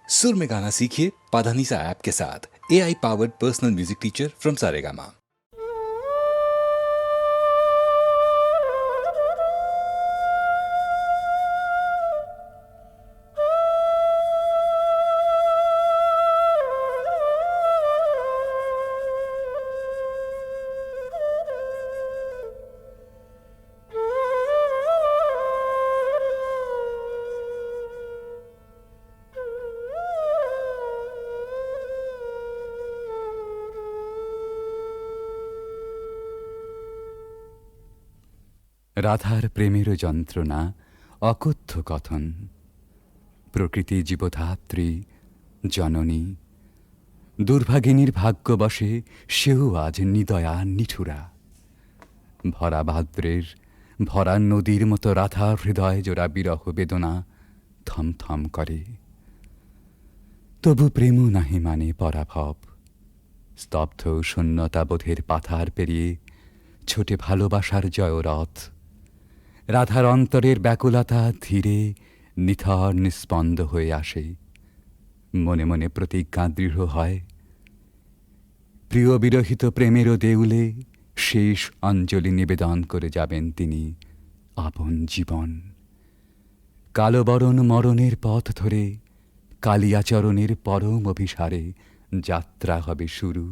सुर में गाना सीखिए पाधानीसा ऐप के साथ। AI powered personal music teacher from Saregama. রাধার প্রেমের যন্ত্রণা অকথ্য কথন, প্রকৃতি জীবধাত্রী জননী, দুর্ভাগিনীর ভাগ্যবশে সেও আজ নিদয়া নিঠুরা। ভরা ভাদ্রের ভরা নদীর মতো রাধার হৃদয় জোড়া বিরহ বেদনা থমথম করে। তবু প্রেমও নাহি মানে পরাভব, স্তব্ধ শূন্যতাবোধের পাথার পেরিয়ে ছোটে ভালোবাসার জয়রথ। রাধার অন্তরের ব্যাকুলতা ধীরে নিথর নিস্পন্দ হয়ে আসে। মনে মনে প্রতিজ্ঞা দৃঢ় হয়, প্রিয় বিরহিত প্রেমেরও দেউলে শেষ অঞ্জলি নিবেদন করে যাবেন তিনি আপন জীবন। কালবরণ মরণের পথ ধরে কালিয়াচরণের পরম অভিসারে যাত্রা হবে শুরু।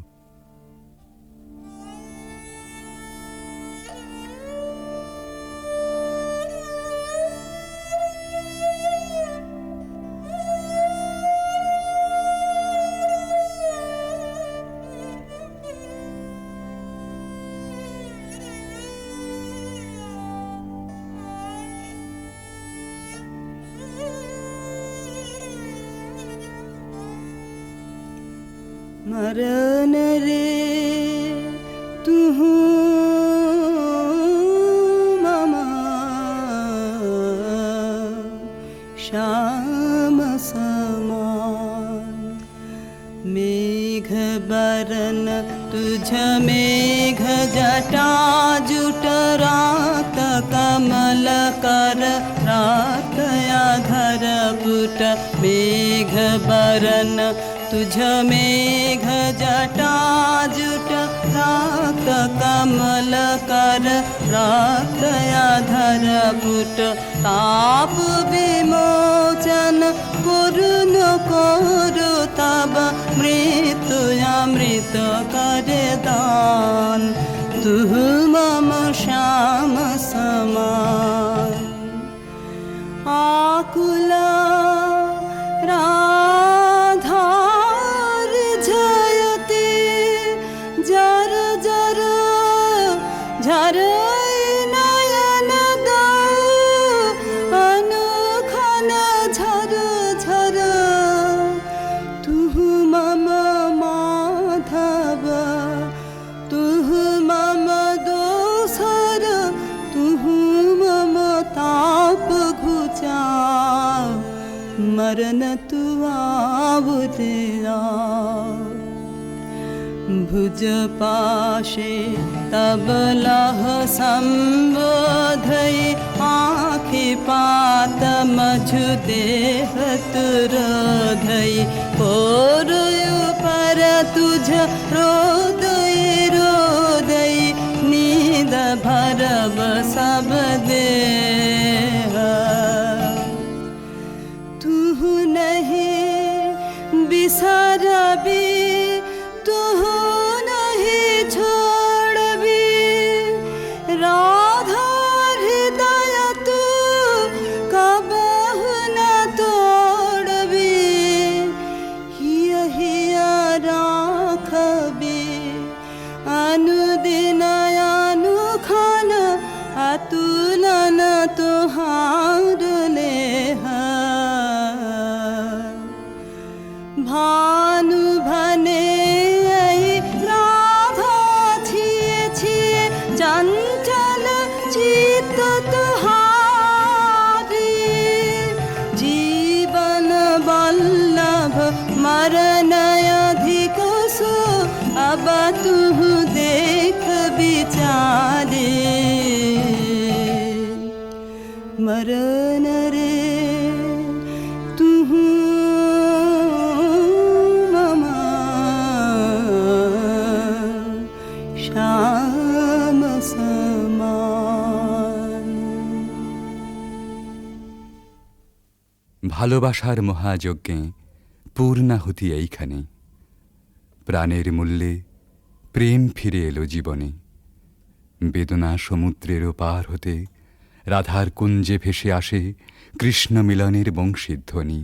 मरन रे तुहु ममा श्याम समान, मेघ बरन तुझ मेघ जटा जुट रात कमल कर रात आधर पुट। मेघ बरन तुझ मेघ जटा जुट रात कमल कर रात आधर पुट। ताप विमोचन करुण करु तब मृत्यु अमृत कर दान, तुह मम श्याम समान। आकुला झर नयन अनुखन झर झर, तुह मम माधव तुह मम दोसर, तुह मम ताप घुचा मरन तु आवुतेरा। भुज पाशे तब लह संबोधई, आँखि पात मझु देह तुरोधई। कोरयु पर तुझ रोदई रोदई, नींद भरब सब देह। तुह नहीं बिसरबी तुह नहीं छोड़बी, राधा हृदय तू कबहु न तोड़बी। हिय हिय राखबी अनुदिन अनुखन, अतुलन तुहार लेह। भानु भने राधा छिए छिए चंचल चित्त तुहारी। जीवन वल्लभ मरण अधिक सो, अब तुह देख विचारे। मरन रे तुहु ভালোবাসার মহাযজ্ঞে পূর্ণাহুতি এইখানে, প্রাণের মূল্যে প্রেম ফিরে এলো জীবনে। বেদনা সমুদ্রেরও পার হতে রাধার কুঞ্জে ভেসে আসে কৃষ্ণ মিলনের বংশীধ্বনি।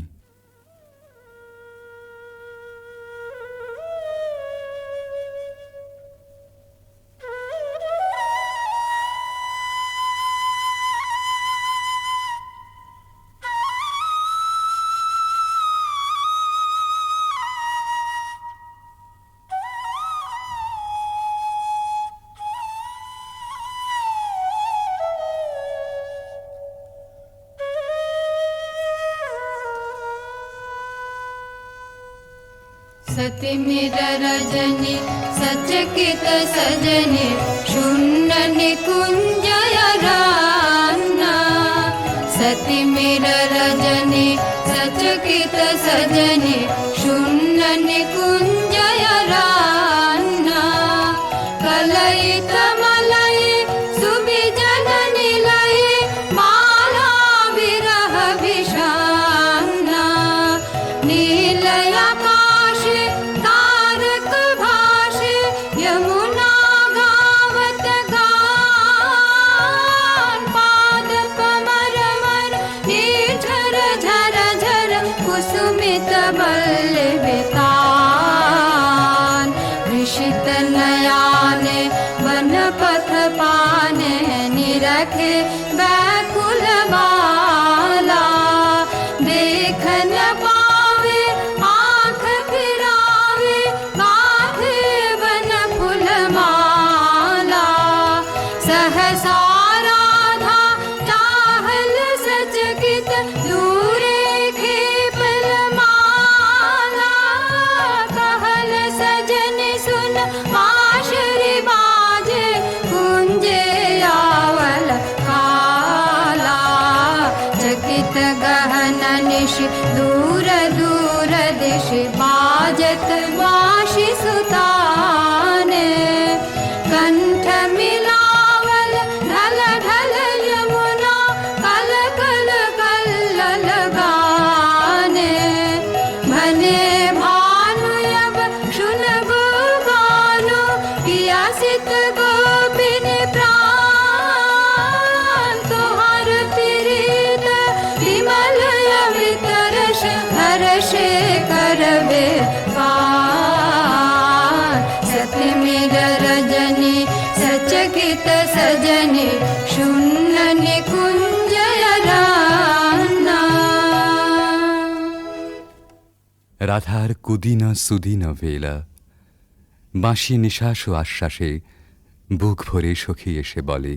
सति मिर रजनी सचकित सजनी शून्य निकुंजय रान्ना। सति मिर रजनी सचकित सजनी शून्य निकुंजय रान्ना। कलयित मलय सुबिजन निलय माला विरह विषान्ना। नीलय आकाश तारक भाषे यमुना गावत गान। पाद कमर मर निर्झर झर झर कुसुमित बल्लवितान। हृषित नयाने वन पथ पाने निरखे व्याकुल बाला। देख न पावे आँख फिरावे गाथे वन फूल माला। सहसा राधा चाहल सचकित दूरे खेपल माला। कहल सजन सुन बांसुरी बाजे कुंजे आवल काला। चकित गहन निश दूर दूर दिश बाजत बांसुरी सुताने। कंठ मिलावल ढल ढल यमुना कल कल कल्लल गाने। भने भानु अब शुनगु गानो पियासित गोपिनी प्राण। तुहार प्रीत विमल अवितरश हर्षे करबे पार। सति मिर रजनी सचकित सजनी शून्य निकुंजय रान्ना। রাধার কুদিন সুদিন বেলা, বাঁশি নিঃশ্বাস ও আশ্বাসে বুক ভরে সখী এসে বলে,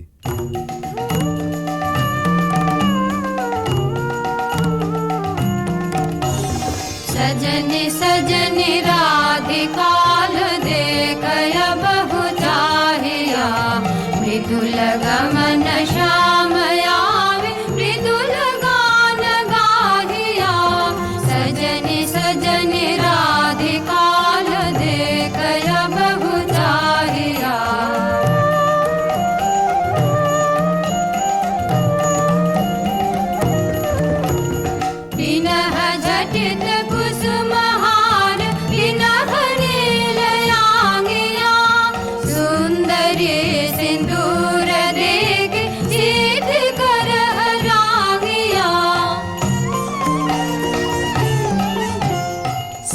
सजनी सजनी राधिकाल देखय बहु चाहिया। मृदुल गमन श्याम आवे मृदुल गान गाहिया। सजनी सजनी राधिकाल देखय बहु चाहिया। बिनह झटित कुसुमहार बिनह नीलयांगिया। सुंदरी सिंदूर देख सीध कर रागिया।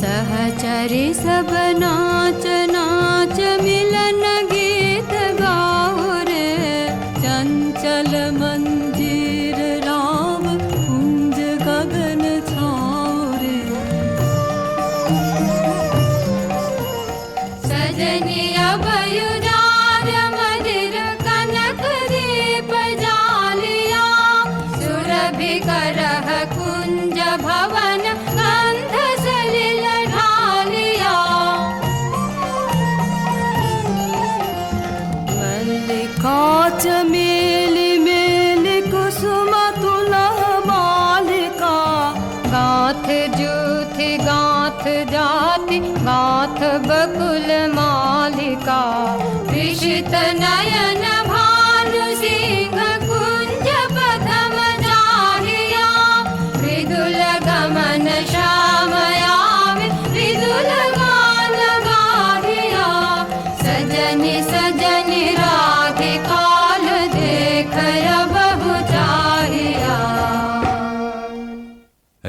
सहचरी सब नाच नाच मिलन गीत गाओ रे। चंचल मंजीर राम कुंज गगन छाओ रे। सजनी अभयुदार मदिर कनक दीप जालिया। सुरभि करह कुंज भवन गंध सलिल ढालिया। मल्लिका चमेली मेली कुसुम तुलह बालिका। गाथ जूथि गाथ जाति गाथ बकुल मालिका। विषित नयन भानु सिंह कुंज पथम जाहिया। मृदुल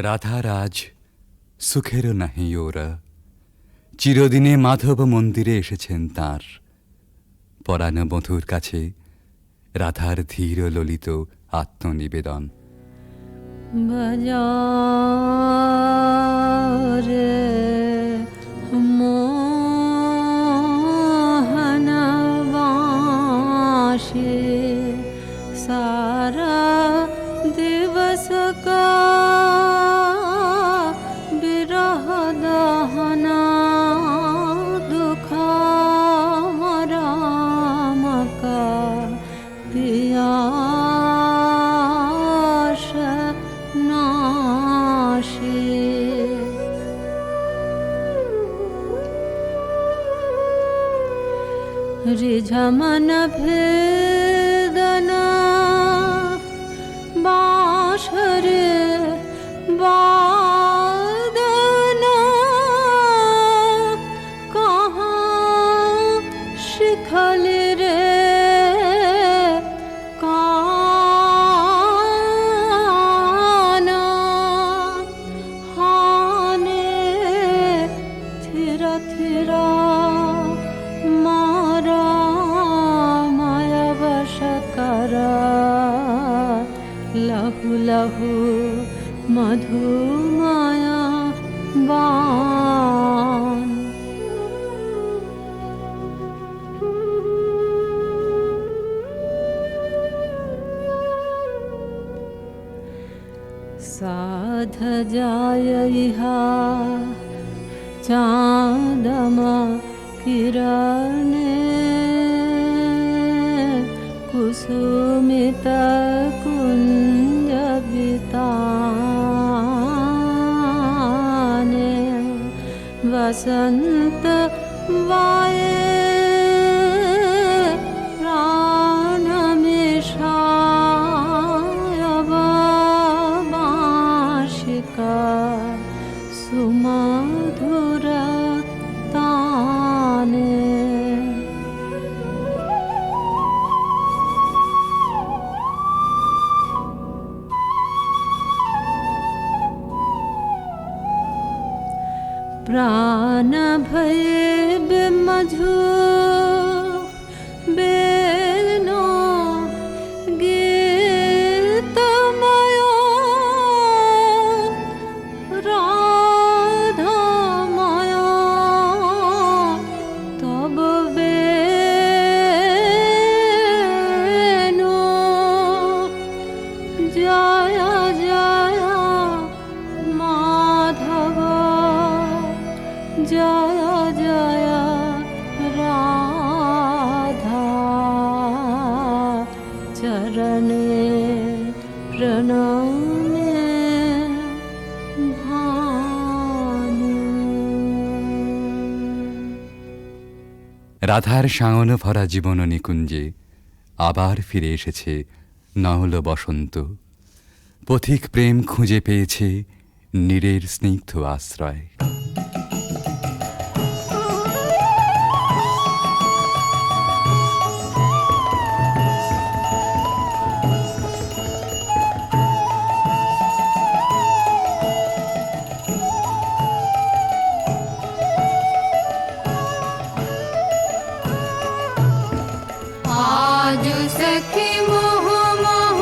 রাধার আজ সুখেরও নাহি ওরা, চিরদিনে মাধব মন্দিরে এসেছেন তাঁর। পরাণ বধূর কাছে রাধার ধীর ললিত আত্মনিবেদন। বাজারে মোহন বাঁশি सारा दिवस का बिरह दहना दुखा राम का पियास नाशी। रिझमन भेदना बाँशरे वादना कहाँ शिखल रे काना हाने थिरा थिरा मारा माया वश करा लहु लहु मधु माया बान। साध जाय इहा चाँदमा किरणे कुसुमित कुंज बिताने वसंत वाये प्राण मिशाय बाँशिका सुमधुर ताने। प्राण भय मधु बेनो गीतमयो राधामयो तब बेनो जय जय माधव जय जय राधा चरणे प्रणमे भानु। রাধার সায়ন ভরা জীবন নিকুঞ্জে আবার ফিরে এসেছে নহল বসন্ত। পথিক প্রেম খুঁজে পেয়েছে নীরের স্নিগ্ধ আশ্রয়। आज सखी मोह मोह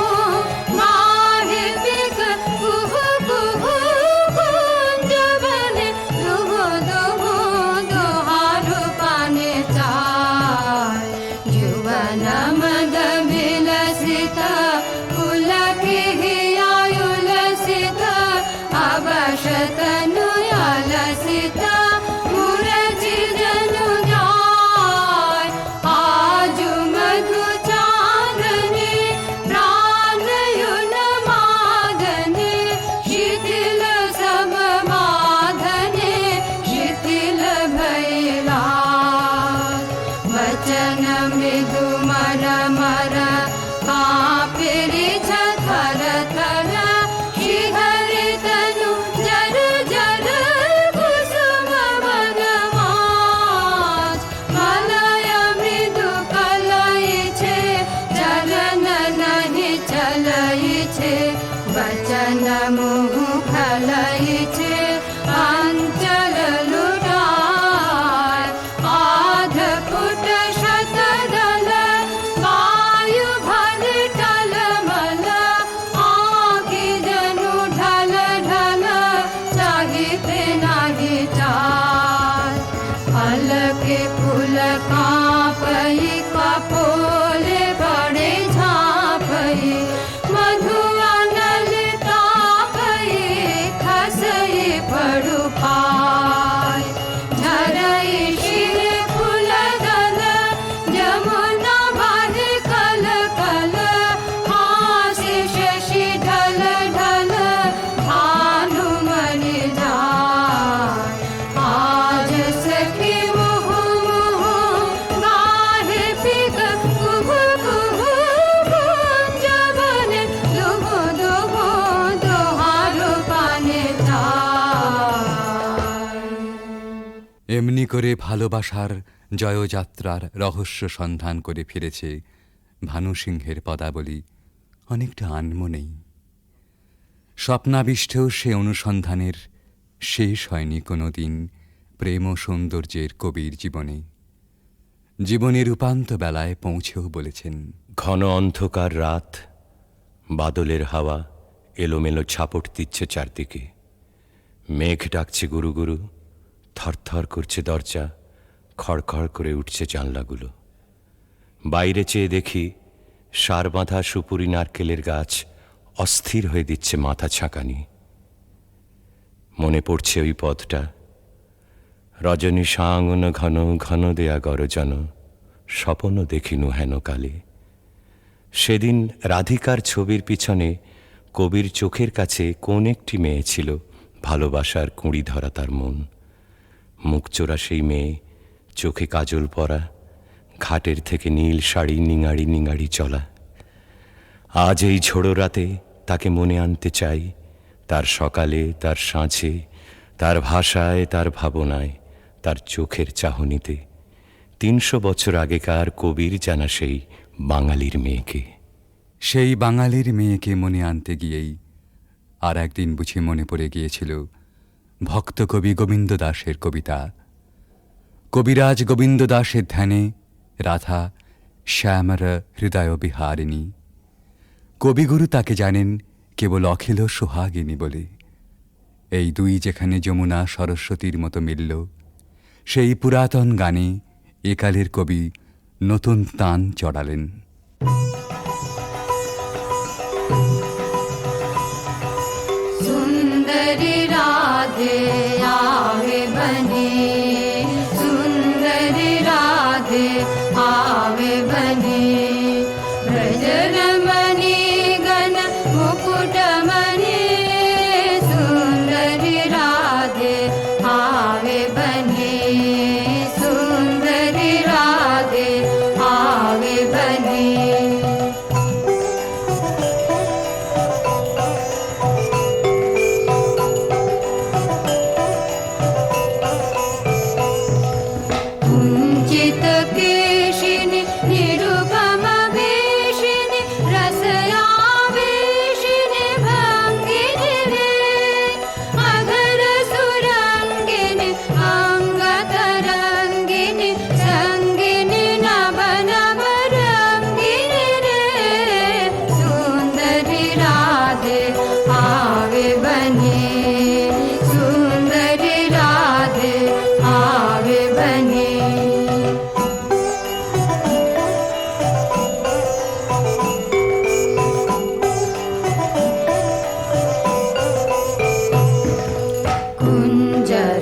माहे बिग कुहु कुहु कुंज बने এমনি করে ভালোবাসার জয়যাত্রার রহস্য সন্ধান করে ফিরেছে ভানুসিংহের পদাবলী অনেকটা আনমনেই। স্বপ্নাবিষ্টেও সে অনুসন্ধানের শেষ হয়নি কোনো দিন প্রেম ও সৌন্দর্যের কবির জীবনে। জীবনের উপান্ত বেলায় পৌঁছেও বলেছেন, ঘন অন্ধকার রাত, বাদলের হাওয়া এলোমেলো ছাপট দিচ্ছে চারদিকে, মেঘ ডাকছে গুরু গুরু, থরথর করছে দরজা, খড়খড় করে উঠছে জানলাগুলো। বাইরে চেয়ে দেখি সার বাঁধা সুপুরি নারকেলের গাছ অস্থির হয়ে দিচ্ছে মাথা ছাঁকানি। মনে পড়ছে ওই পথটা, রজনী সাঙ্গন ঘন ঘন দেয়া গরজন, স্বপন দেখিনু হেন কালে। সেদিন রাধিকার ছবির পিছনে কবির চোখের কাছে কোন একটি মেয়ে ছিল, ভালোবাসার কুঁড়ি ধরা তার মন। মুখচোরা সেই মেয়ে, চোখে কাজল পরা, ঘাটের থেকে নীল শাড়ি নিঙাড়ি নিঙাড়ি চলা। আজ এই ঝোড়ো রাতে তাকে মনে আনতে চাই, তার সকালে, তার সাঁঝে, তার ভাষায়, তার ভাবনায়, তার চোখের চাহনিতে। ৩০০ বছর আগেকার কবির জানা সেই বাঙালির মেয়েকে। সেই বাঙালির মেয়েকে মনে আনতে গিয়েই আর একদিন বুঝি মনে পড়ে গিয়েছিল ভক্ত কবি গোবিন্দ দাসের কবিতা। কবিরাজ গোবিন্দ দাসের ধ্যানে রাধা শ্যামর হৃদয় বিহারিণী। কবিগুরু তাকে জানেন কেবল অখিল সোহাগিনী বলে। এই দুই যেখানে যমুনা সরস্বতীর মতো মিলল, সেই পুরাতন গানে একালের কবি নতুন তান চড়ালেন। सुंदरी राधे आवे बने, सुंदरी राधे आवे बने। ब्रजरमणि गण मुकुटमणि, सुंदरी राधे आवे बने, सुंदरी राधे आवे बने। कुञ्चित केशिनि निरुपम वेशिनि, रसयावेशिनि भङ्गिनि रे। अधर सुरङ्गिनि अङ्गतरङ्गिनि, सङ्गिनि नव नव रङ्गिनि रे। सुन्दरि राधे आवे बने, सुन्दरि राधे आवे बने।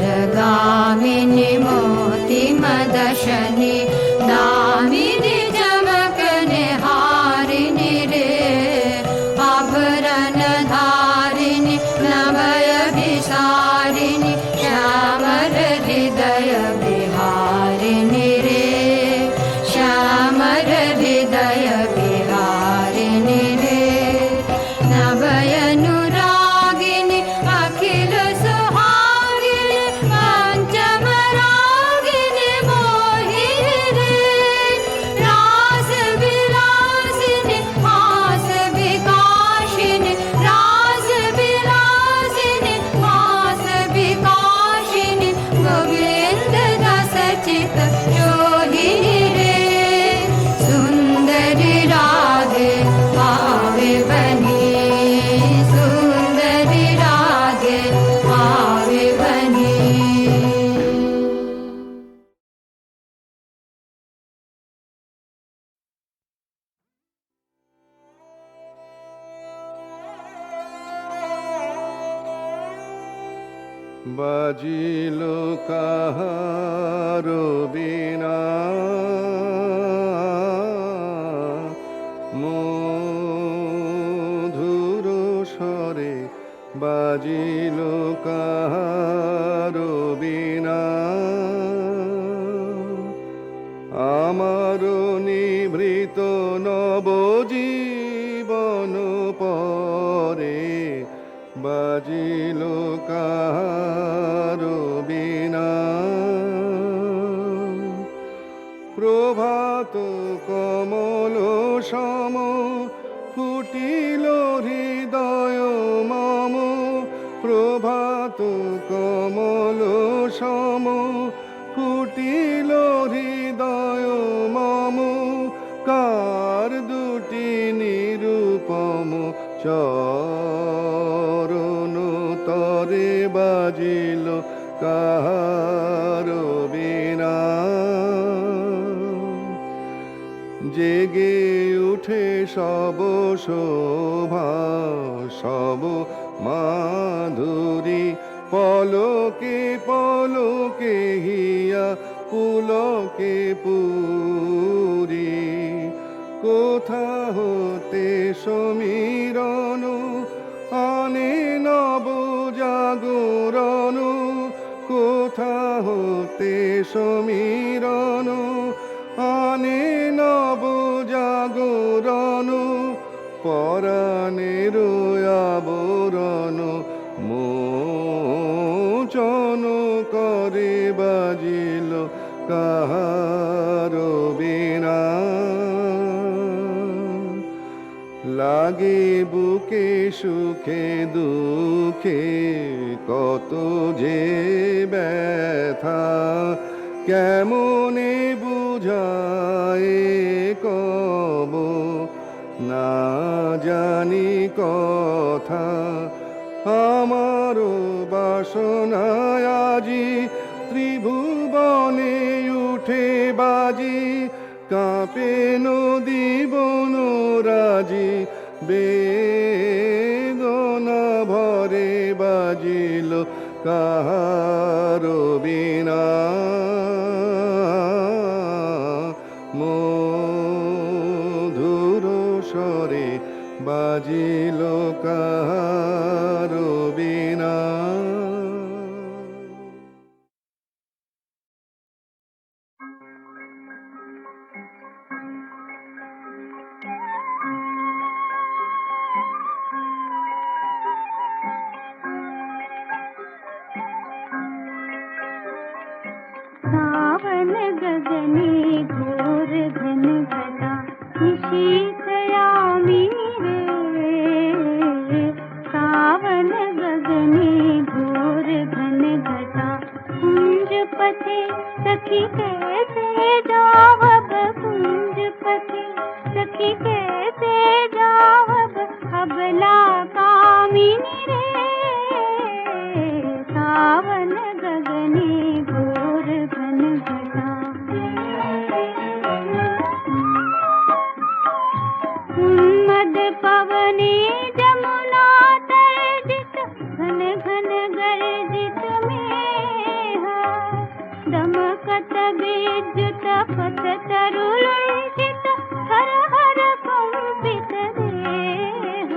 कुञ्जरगामिनि मोति मदशनि, दामिनि चमकनि हारिणि रे। आभरण धारिणि नभयभिसारिणि, श्यामर हृदय विहारिणि रे। श्यामर हृदय विहारिणि रे। नभयनुरागिनि अखिल सुहागिनि, पञ्चमरागिनि मोहिनि रे। रास विलासिनि हास विकासिनि, रास विलासिनि हास विकासिनि, गोविन्द दास चित जोहिनि रे। सुन्दरि राधे आवे बने, सुन्दरि राधे आवे बने। বাজিল কাহারো বিনা, মধুর স্বরে বাজিল কাহারো বিনা। আমার নিভৃত নবজীবন পরে বাজিল কাহারো বিনা। প্রভাত কমল সম ফুটিল হৃদয় মম প্রভাত কমল সম ফুটিল হৃদয় মম কার দুটি নিরূপম চরণ তরে বাজিল কাহার বীণা জেগে উঠে সব শোভা সব মাধুরী পলকে পলকে হিয়া পুলকে পুরী কোথা হতে সমীরণ আনে নব জাগরণ কোথা হতে সমীরণ আনে নব জাগরণ পরাণের আবরণ মোচন করে বাজিল কাহার বীণা লাগে বুকে সুখে দুঃখে কত যে ব্যথা কেমনে বুঝায় কব না জানি কথা আমারও বাসনায় আজি ত্রিভুবনে উঠে বাজি কাঁপে নদী বন রাজি বেদনা ভরে বাজিল কাহার বীণা মধুর স্বরে বাজিল কাহার বীণা। सावन गगने घोर घन घटा निशीथयामी रे सावन गगने घोर घन घटा कुंज पथे सखी कैसे जावब कुंज पथे सखी कैसे जावब अबला कामिनी रे सावन गगने घोर घन घटा उन्मद पवने जमुना तर्जित घन घन गर्जित मेह दमकत विद्युत पथ तरुलुंठित हर हर कंपित देह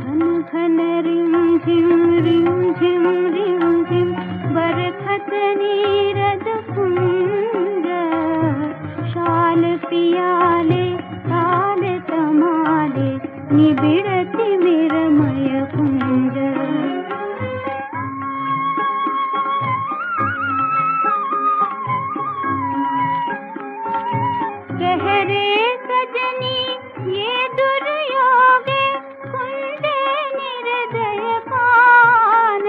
घन घन रिम झिम रिम झिम रिम झिम बरखत नीरद कुंज शाल पियाले ताल तमाले निबिड़ति निरमय कुंज कहरे सजनी ये दुर्योगे कुंजे निर्दय पान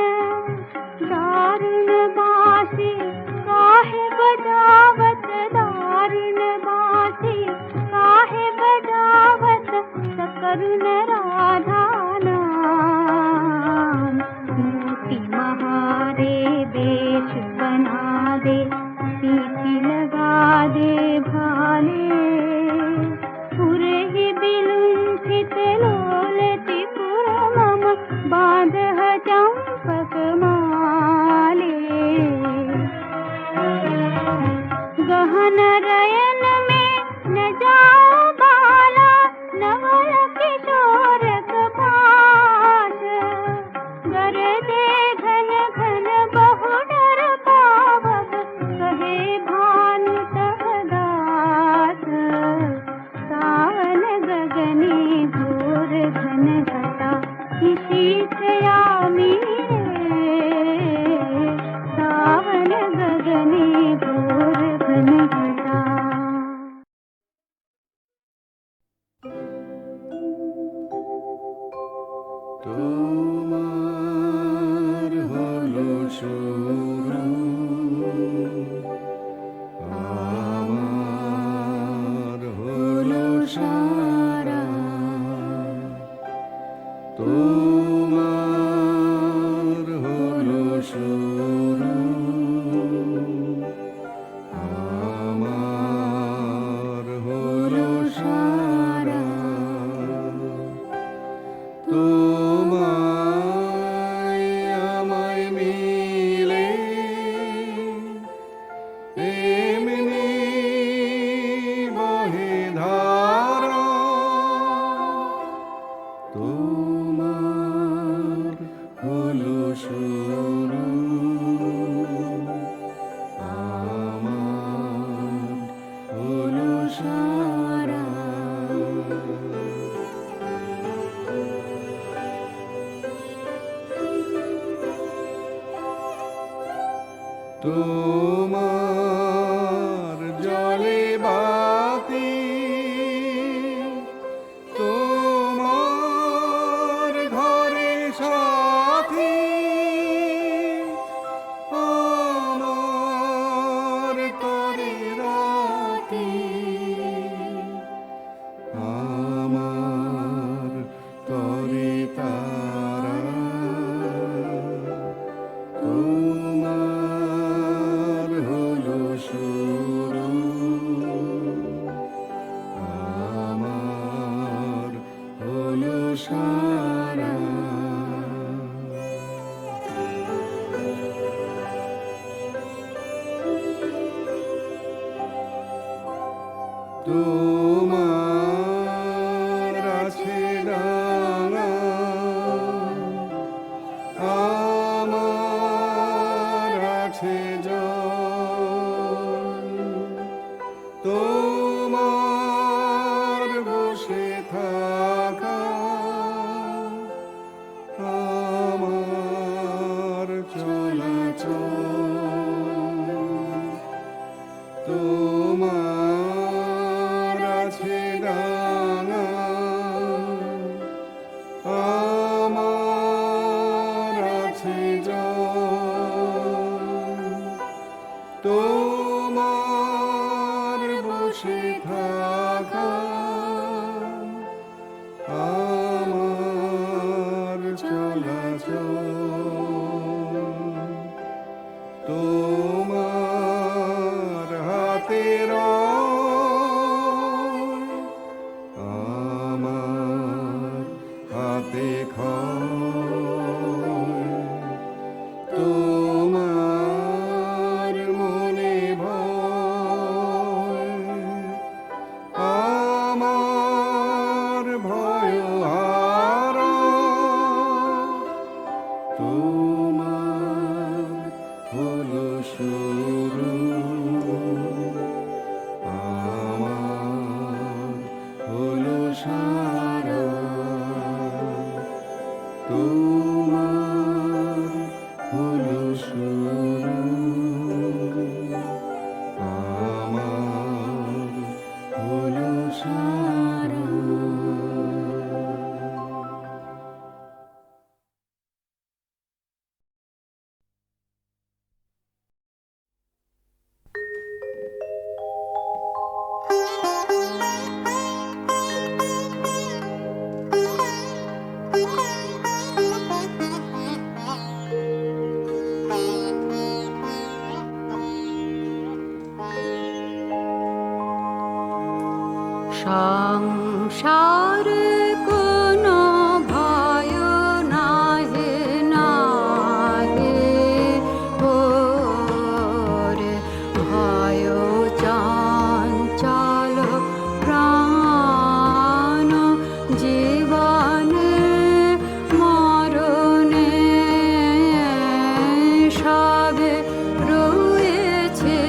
दारुण बासी काहे बजावत दारुण बासी काहे बजावत सकरुण राधा नाम मोती महारे बेश बना दे सीटी लगा दे भाले पुरे ही बिलुंठित लोलति पुरमम बांध चंपक माले गहन रयन में न जाओ बाला नवल किशोर कपास गरजे घन घन बहु डर पावक তোমার জলে বাতি, তোমার ঘরে সাথী, আমার তরে রাতি, আমার তরে তারা, তোমার হলো শুরু, আমার হলো সারা। তোমার আছে ডানা, আমার আছে জল, তোমার বসে থাকা, আমার চলাচল, তোমার আছে ডানা, আমার আছে জল, তোমার বসে থাকা, আমার চলাচল, তোমার হাতের আমার হাতে খয়, তোমার মনে ভয়, আমার ভয় হারা, তোমার হলো শুরু, আমার হলো সারা, তোমার হলো শুরু, আমার হলো সারা। সংসার কোনো ভয় নাহে নাহে, ওরে ভয় চঞ্চল প্রাণ, জীবনে মরণে সবে রয়েছে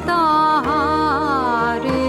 তাহারে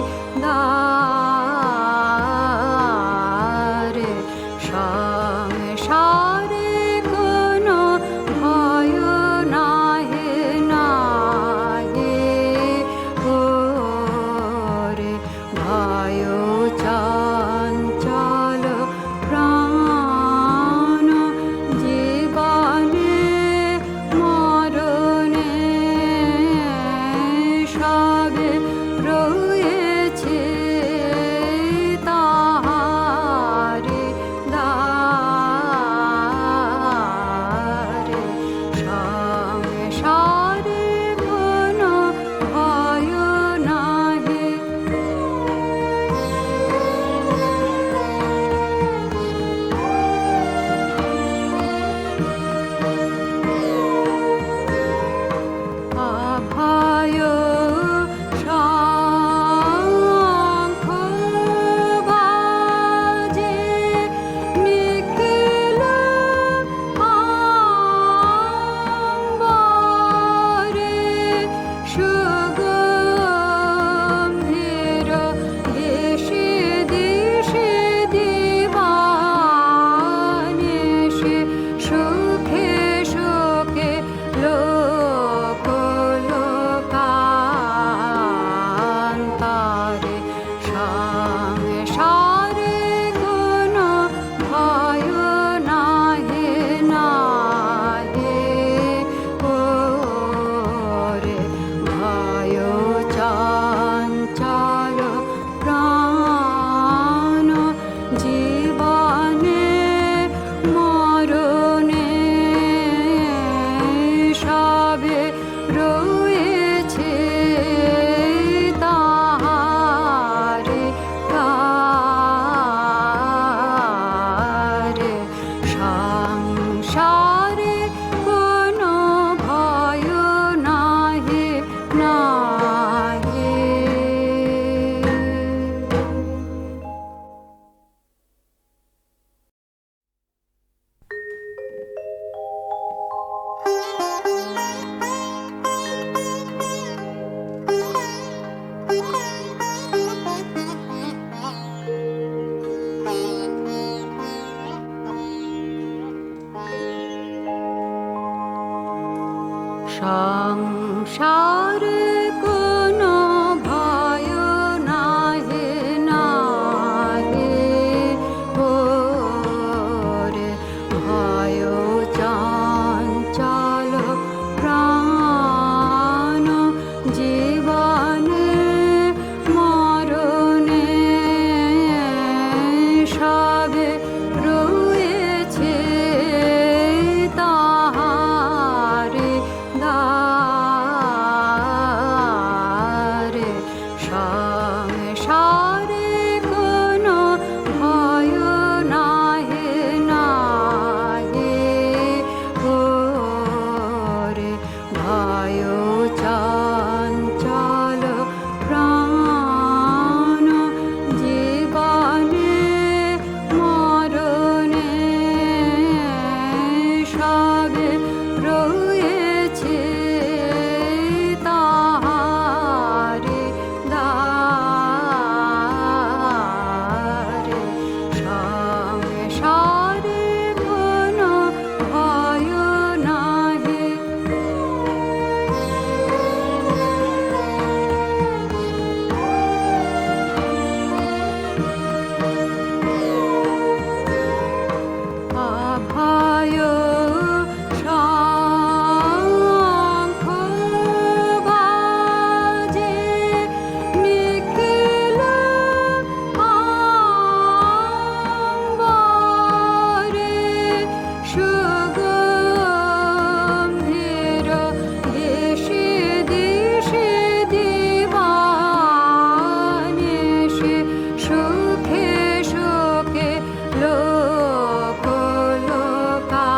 সংসারে কোনো ভয় নাহি নাহি ওরে ভয় চঞ্চল প্রাণ জীবনে মরণে সবে রয়েছে তাহারে দ্বারে সংসারে কোনো ভয় নাহি নাহি ওরে ভয় চঞ্চল প্রাণ জীবনে মরণে সবে রয়েছে তাহারে দ্বারে সংসারে কোনো ভয় নাহি অভয় শঙ্খ বাজে নিখিল অম্বরে সুগম্ভীর দেশে দেশে দিবানিশে সুখে সুখে লোক লোকান্তরে